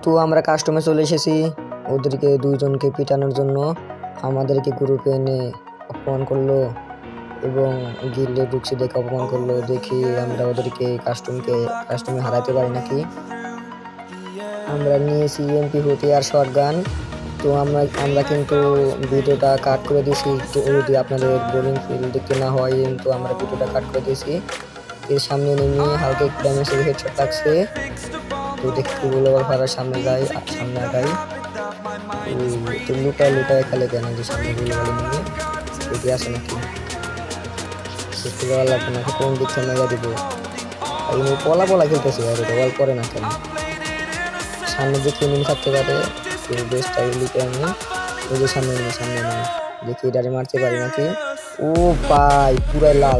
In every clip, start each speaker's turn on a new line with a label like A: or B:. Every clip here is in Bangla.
A: তো আমরা কাস্টমে চলে এসেছি ওদেরকে দুইজনকে পিটানোর জন্য। আমাদেরকে গ্রুপে এনে অপমান করলো এবং গিল্ডে ঢুকছে দেখে অপমান করলো। দেখি আমরা ওদেরকে কাস্টমে হারাতে পারি নাকি। আমরা নিয়েছি MP40 আর শটগান। তো আমরা কিন্তু ভিডিওটা কাট করে দিয়েছি, যদি আপনাদের বোরিং ফিল দেখতে না হয়, কিন্তু আমরা ভিডিওটা কাট করে দিয়েছি। এর সামনে নেমে হালকা একটু ড্যামেজের হেডশট লাগছে। তো দেখতে গোলবার ফারার সামনে আগাই। তো লুকায় খেলে কেন যে সামনে গোলবালে নেমে এগিয়ে আসে নাকি দেখতে যাওয়ার লাগবে নাকি, কোন দিক থেকে মেগা দিব। পলা খেলতেছে আর এটা বল করে না কেন, সামনের দিকে নেমে থাকতে পারে। বেস্ট লুকে আমি ওই যে সামনে নেমে দেখি এটারে মারতে পারি নাকি। ও ভাই পুরাই লাল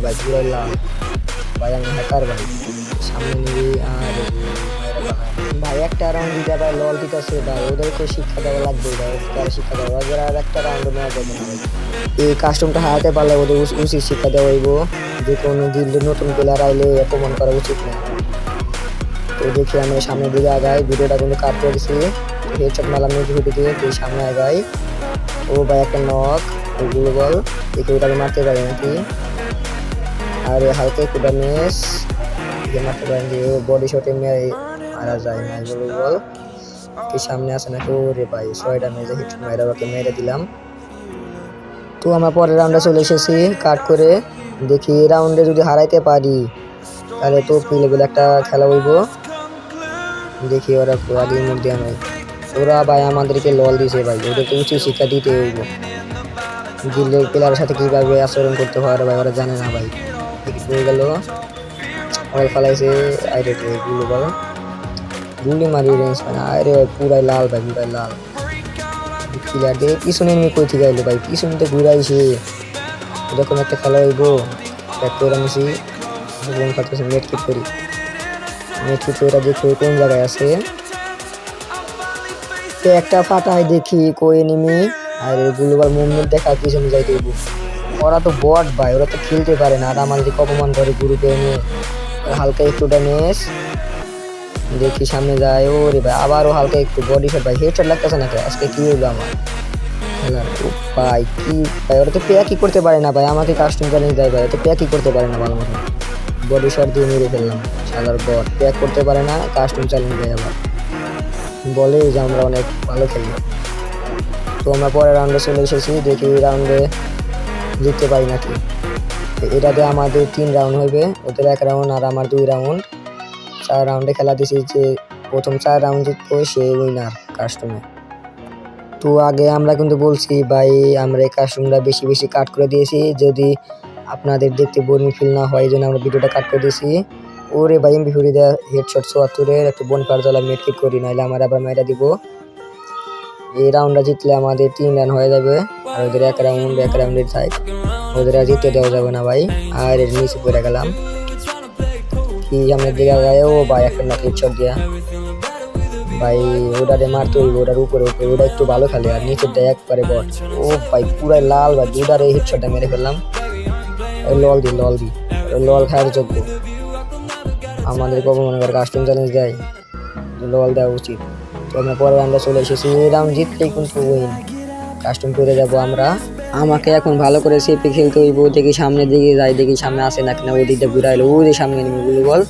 A: ভাই আমি হ্যাকার ভাই। সামনে নিবি আর ভাই একটা রাউন্ড দিতে ভাই লল দিতেছে ভাই, ওদেরকে শিক্ষা দেওয়া লাগবে ভাই, তারা শিক্ষা দেওয়া ওদের আর একটা রাউন্ড নেওয়া যাবে না ভাই। এই কাস্টমটা হারাতে পারলে ওদের উচিত শিক্ষা দেওয়া হইব, যে কোনো গিল্ডে নতুন প্লেয়ার আইলে অপমান করা উচিত না। তো দেখি আমরা সামনের দিকে আগাই, ভিডিওটা কিন্তু কাট করে দিছি। হেডশট মারলাম ভিডিও দিয়ে, তুই সামনে আগাই। ও ভাই একটা নক ওগুলো বল দেখি ওটাকে মারতে পারি নাকি। আর হালকা একটু ড্যামেজ মারতে পারেন যে বডি শটে মারা যায় না এগুলো বল কি সামনে আসে নাকি। ওরে ভাই 6 ড্যামেজে হিট মাইরা ওকে মেরে দিলাম। তো আমরা পরের রাউন্ডে চলে এসেছি কাট করে। দেখি এই রাউন্ডে যদি হারাইতে পারি তাহলে তো লেভেল একটা খেলা হইব। দেখি ওরা আগেই মুখ দেওয়া নয়, ওরা ভাই আমাদেরকে লল দিছে ভাই, ওদেরকে উচিত শিক্ষা দিতে হইব। গিল্ডের প্লেয়ারের সাথে কিভাবে আচরণ করতে হয় ভাই ওরা জানে না ভাই। হয়ে গেল অল ফালাইছে আইরে গুলো বল গুলি মারি রেঞ্জ মানে আরে ভাই পুরাই লাল ভাই, পুরাই লাল প্লেয়ার দিয়ে পিছনে নিয়ে কই থেকে আইলো ভাই, পিছনে তো ঘুরাইছে। এরকম একটা খেলা হইব। ব্যাক করে নিছি নেট কিট করি, নেট কিট করে দেখি কোন জায়গায় আছে। একটা ফাটাই দেখি কই এনিমি, আর গ্লোবাল মুভমেন্ট দেখা পিছনে যাইতে হইব। ওরা তো বট ভাই, ওরা তো খেলতে পারে না, আর আমাদেরকে অপমান করে গ্রুপে এনে। হালকা একটু ড্যামেজ দেখি সামনে যায়। ওরে ভাই আবারও হালকা একটু বডি শট ভাই, হেডশট লাগতেছে না আজকে কি হইলো আমার খেলার ভাই। কি ভাই ওরা তো প্যাকই করতে পারে না ভাই, আমাকে কাস্টম চ্যালেঞ্জ দেয় ভাই, তো প্যাকই করতে পারে না ভালো মতো। বডি শট দিয়ে মেরে ফেললাম শালার বট, প্যাক করতে পারে না, কাস্টম চ্যালেঞ্জ দেয় আবার, বলে যে আমরা অনেক ভালো খেলি। তো আমরা পরের রাউন্ডে চলে এসেছি, দেখি এই রাউন্ডে জিততে পারি নাকি। এটাতে আমাদের 3 রাউন্ড হইবে, ওদের 1 রাউন্ড আর আমার 2 রাউন্ড। 4 রাউন্ডে খেলা দিছি, যে প্রথম 4 রাউন্ড জিতবো সে উইনার কাস্টমে। তো আগে আমরা কিন্তু বলছি ভাই আমরা এই কাস্টমটা বেশি কাট করে দিয়েছি, যদি আপনাদের দেখতে বোরিং ফিল না হয় এই জন্য আমরা ভিডিওটা কাট করে দিয়েছি। ওরে ভাই MP40 দেওয়া হেডশট 74-এর একটু বোনফায়ার জ্বালা মেড কিট করি, নাহলে আমার আবার মেয়েটা দিব। এই রাউন্ডটা জিতলে আমাদের 3 রান হয়ে যাবে, আর ওদের 1 রাউন্ডের থাক, ওদের আর জিততে দেওয়া যাবে না ভাই। আর এর নিচে পড়ে গেলাম কি সামনের দিকে গায়ে। ও ভাই একটা নক হেডশট দিয়া ভাই, ওটারে মারতে হইব, ওটার উপরে ওটা একটু ভালো খেলে, আর নিচের দেয় একবারে বট। ও ভাই পুরাই লাল ভাই, দুটারে হেডশটটা মেরে ফেললাম। লল দি লল খাওয়ার যোগ্য, আমাদের কবে মনে করে কাস্টম চ্যালেঞ্জ দেয়, লল দেওয়া উচিত। তো আমরা পরে আমরা চলে এসেছি, এই রাউন্ড জিতলেই কিন্তু উইন, কাস্টম পেরে যাবো আমরা। আমাকে এখন ভালো করে সেপে খেলতে হইব। দেখি সামনের দিকে যাই, দেখি সামনে আসে না কিনা। ওই দিকটা ঘুরাইলো, ওই যে সামনে নেমে বল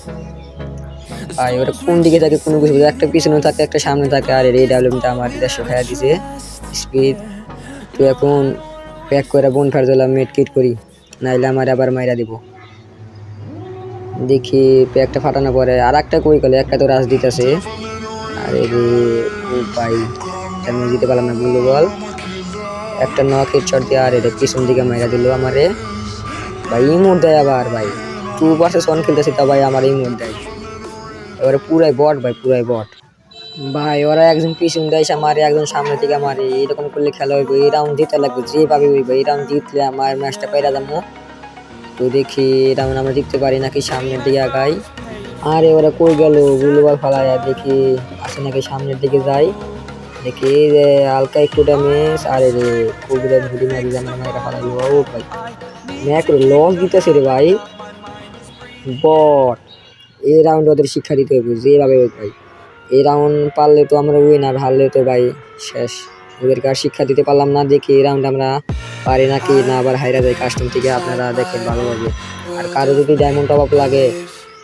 A: ভাই, ওটা কোন দিকে থাকে কোনো কিছু, একটা পিছনে থাকে একটা সামনে থাকে। আর এই ডাবলুমটা আমার 150 খাইয়া দিছে স্পিড। তো এখন প্যাক করে বোনফায়ার জ্বালা মেড কিট করি, নাইলে আমার আবার মাইরা দিব। দেখি প্যাকটা ফাটানো পরে আর একটা কই গেলে, একটা তো রাশ দিতেছে। আর এই ভাই আমি দিতে পারলাম না বললো বল, একটা নক হেডশট দিয়ে আর এটা পিছন দিকে মাইরা দিল আমারে ভাই। ইমোট দেয় আবার ভাই, 2 vs 1 খেলতেছি তা ভাই আমার ইমোট দেয়। এবারে পুরাই বট ভাই, পুরাই বট ভাই। ওরা একজন পিছন দেয় মারে, একজন সামনে থেকে মারে, এরকম করলে খেলা হইব। এই রাউন্ড জিতে লাগবে যেভাবে হইব, এই রাউন্ড জিতলে আমার ম্যাচটা পেরা যাবো। তো দেখি এই রাউন্ড আমরা জিততে পারি নাকি, সামনের দিকে আগাই। আরে ওরা কই গেল গুলোবার ফালায়, দেখি আসে নাকি, সামনের দিকে যাই। দেখি যে হালকা একটু ড্যামেজ, আরে রে খুব ঘুরি মারি আমার মেয়েরা ফালাইলো। ও ভাই ম্যাক লস দিতেছে রে ভাই বট। এই রাউন্ড ওদের শিক্ষা দিতে হবে যেভাবে ভাই, এই রাউন্ড পারলে তো আমরা উইন, আর হারলে তো ভাই শেষ। ওদেরকে আর শিক্ষা দিতে পারলাম না। দেখি এই রাউন্ড আমরা পারি নাকি না আবার হাইরা যায় কাস্টম থেকে, আপনারা দেখেন ভালোভাবে। আর কারো যদি ডায়মন্ড টপ আপ লাগে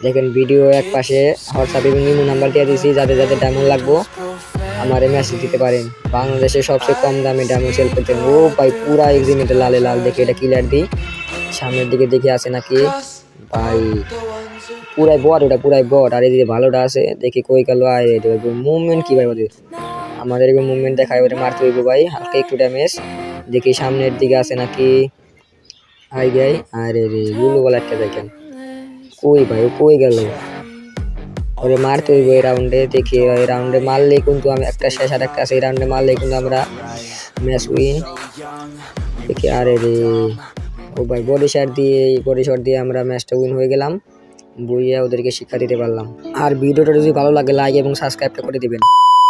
A: দেখেন ভিডিও এক পাশে হোয়াটসঅ্যাপ এবং ইমো নাম্বার দিয়ে দিয়েছি, যাদের যাদের ডায়মন্ড লাগবো আমারে মেসেজ দিতে পারেন। বাংলাদেশে সবচেয়ে কম দামে ডায়মন্ড সেল করতেন। ও ভাই পুরা এক্সিমিটার লালে লাল, দেখে এটা ক্লিয়ার দিই, সামনের দিকে দেখি আছে নাকি ভাই, পুরাই বট, ওটা পুরাই বট। আর এদিকে ভালোটা আছে, দেখি কই গেল। আয় মুভমেন্ট কি ভাই ওদের, আমাদের মুভমেন্ট দেখায়, ওটা মারতে হইব ভাই, হালকা একটু ড্যামেজ। দেখি সামনের দিকে আছে নাকি, আই গাই। আরে রে গুলো বলা একটা দেখেন, কই ভাই ও কই গেল, ওরে মারতে হইব এই রাউন্ডে। দেখি এই রাউন্ডে মারলেই কিন্তু আমি একটা শেষ, আর একটা আছে, এই রাউন্ডে মারলেই কিন্তু আমরা ম্যাচ উইন। দেখি আরে রে, ও ভাই বডি শট দিয়ে আমরা ম্যাচটা উইন হয়ে গেলাম, বইয়া ওদেরকে শিক্ষা দিতে পারলাম। আর ভিডিওটা যদি ভালো লাগে লাইক এবং সাবস্ক্রাইবটা করে দিবেন।